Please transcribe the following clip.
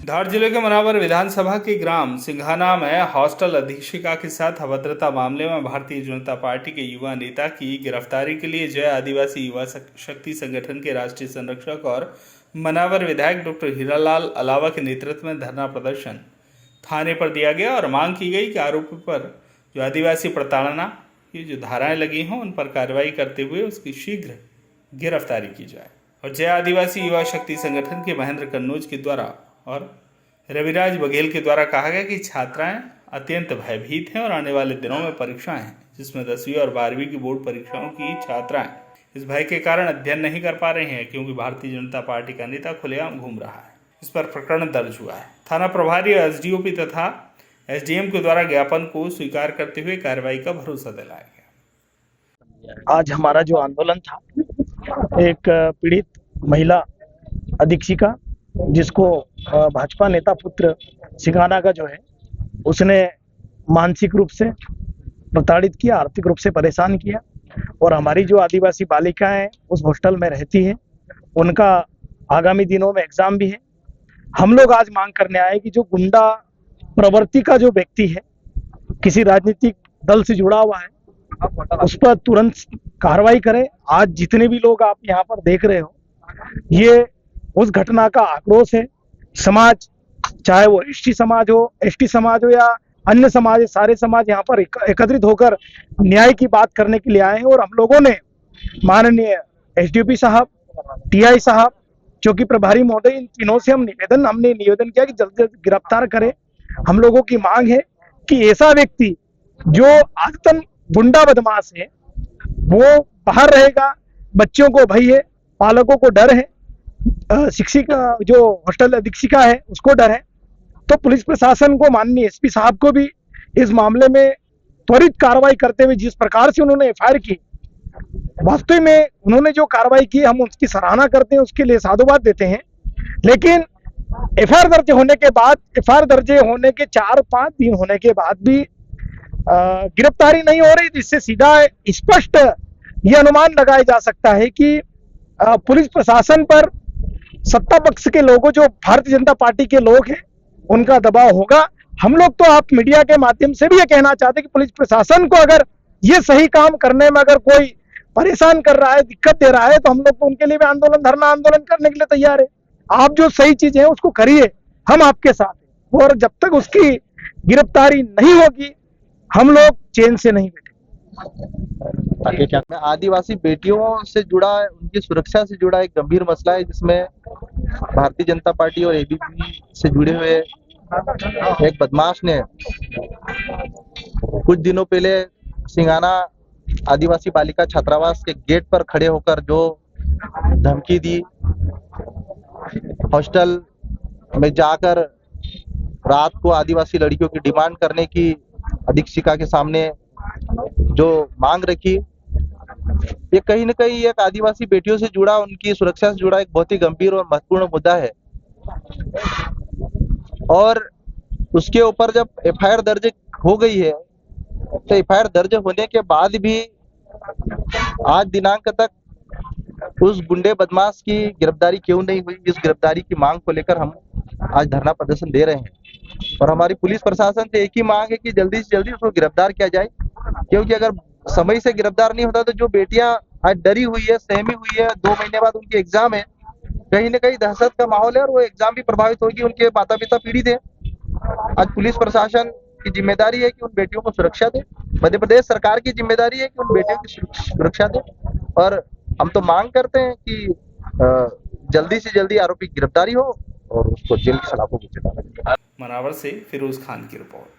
धार जिले के मनावर विधानसभा के ग्राम सिंघाना में हॉस्टल अधीक्षिका के साथ अभद्रता मामले में भारतीय जनता पार्टी के युवा नेता की गिरफ्तारी के लिए जय आदिवासी युवा शक्ति संगठन के राष्ट्रीय संरक्षक और मनावर विधायक डॉक्टर हीरालाल अलावा के नेतृत्व में धरना प्रदर्शन थाने पर दिया गया और मांग की गई कि आरोपी पर जो आदिवासी प्रताड़ना की जो धाराएं लगी हों उन पर कार्रवाई करते हुए उसकी शीघ्र गिरफ्तारी की जाए। और जय आदिवासी युवा शक्ति संगठन के महेंद्र कन्नौज के द्वारा और रविराज बघेल के द्वारा कहा गया कि छात्राएं अत्यंत भयभीत हैं और आने वाले दिनों में परीक्षाएं हैं जिसमें 10वीं और 12वीं की बोर्ड परीक्षाओं की छात्राएं इस भय के कारण अध्ययन नहीं कर पा रहे हैं क्योंकि भारतीय जनता पार्टी का नेता खुलेआम घूम रहा है। इस पर प्रकरण दर्ज हुआ है। थाना प्रभारी एसडीओपी तथा एसडीएम के द्वारा ज्ञापन को स्वीकार करते हुए कार्रवाई का भरोसा दिलाया गया। आज हमारा जो आंदोलन था, एक पीड़ित महिला अधीक्षिका जिसको भाजपा नेता पुत्र सिंघाना का जो है उसने मानसिक रूप से प्रताड़ित किया, आर्थिक रूप से परेशान किया और हमारी जो आदिवासी बालिकाएं उस हॉस्टल में रहती हैं उनका आगामी दिनों में एग्जाम भी है। हम लोग आज मांग करने आए कि जो गुंडा प्रवृत्ति का जो व्यक्ति है, किसी राजनीतिक दल से जुड़ा हुआ है, उस पर तुरंत कार्रवाई करें। आज जितने भी लोग आप यहाँ पर देख रहे हो, ये उस घटना का आक्रोश है। समाज, चाहे वो एसटी समाज हो या अन्य समाज, सारे समाज यहाँ पर एकत्रित होकर न्याय की बात करने के लिए आए हैं। और हम लोगों ने माननीय एसडीओपी साहब, टीआई साहब, चौकी प्रभारी महोदय, इन तीनों से हमने निवेदन किया कि जल्द से जल्द गिरफ्तार करें। हम लोगों की मांग है कि ऐसा व्यक्ति जो आदतन गुंडा बदमाश है वो बाहर रहेगा। बच्चों को भय है, पालकों को डर है, शिक्षिका जो हॉस्टल अधीक्षिका है उसको डर है। तो पुलिस प्रशासन को, माननीय एसपी साहब को भी इस मामले में त्वरित कार्रवाई करते हुए जिस प्रकार से उन्होंने एफआईआर की, वास्तव में उन्होंने जो कार्रवाई की हम उसकी सराहना करते हैं, उसके लिए साधुवाद देते हैं। लेकिन एफआईआर दर्ज होने के 4-5 दिन होने के बाद भी गिरफ्तारी नहीं हो रही, जिससे सीधा स्पष्ट यह अनुमान लगाया जा सकता है कि पुलिस प्रशासन पर सत्ता पक्ष के लोगों, जो भारतीय जनता पार्टी के लोग हैं, उनका दबाव होगा। हम लोग तो आप मीडिया के माध्यम से भी ये कहना चाहते हैं कि पुलिस प्रशासन को अगर ये सही काम करने में अगर कोई परेशान कर रहा है, दिक्कत दे रहा है, तो हम लोग तो उनके लिए भी धरना आंदोलन करने के लिए तैयार है। आप जो सही चीज है उसको करिए, हम आपके साथ हैं। और जब तक उसकी गिरफ्तारी नहीं होगी हम लोग चैन से नहीं बैठेंगे। आदिवासी बेटियों से जुड़ा, उनकी सुरक्षा से जुड़ा एक गंभीर मसला है जिसमें भारतीय जनता पार्टी और एबीपी से जुड़े हुए एक बदमाश ने कुछ दिनों पहले सिंघाना आदिवासी बालिका छात्रावास के गेट पर खड़े होकर जो धमकी दी, हॉस्टल में जाकर रात को आदिवासी लड़कियों की डिमांड करने की अधीक्षिका के सामने जो मांग रखी, ये कहीं न कहीं एक आदिवासी बेटियों से जुड़ा, उनकी सुरक्षा से जुड़ा एक बहुत ही गंभीर और महत्वपूर्ण मुद्दा है। और उसके ऊपर जब एफआईआर दर्ज हो गई है, तो एफआईआर दर्ज होने के बाद भी आज दिनांक तक उस गुंडे बदमाश की गिरफ्तारी क्यों नहीं हुई, इस गिरफ्तारी की मांग को लेकर हम आज धरना प्रदर्शन दे रहे हैं। और हमारी पुलिस प्रशासन से एक ही मांग है कि जल्दी से जल्दी उसको गिरफ्तार किया जाए, क्योंकि अगर समय से गिरफ्तार नहीं होता तो जो बेटियां आज डरी हुई है, सहमी हुई है, 2 महीने बाद उनकी एग्जाम है, कहीं ना कहीं दहशत का माहौल है और वो एग्जाम भी प्रभावित होगी, उनके माता पिता पीड़ित है। आज पुलिस प्रशासन की जिम्मेदारी है कि उन बेटियों को सुरक्षा दे, मध्य प्रदेश सरकार की जिम्मेदारी है कि उन बेटियों की सुरक्षा दे। और हम तो मांग करते हैं कि जल्दी से जल्दी आरोपी की गिरफ्तारी हो और उसको जेल की सलाखों को चला। मनावर से फिरोज खान की रिपोर्ट।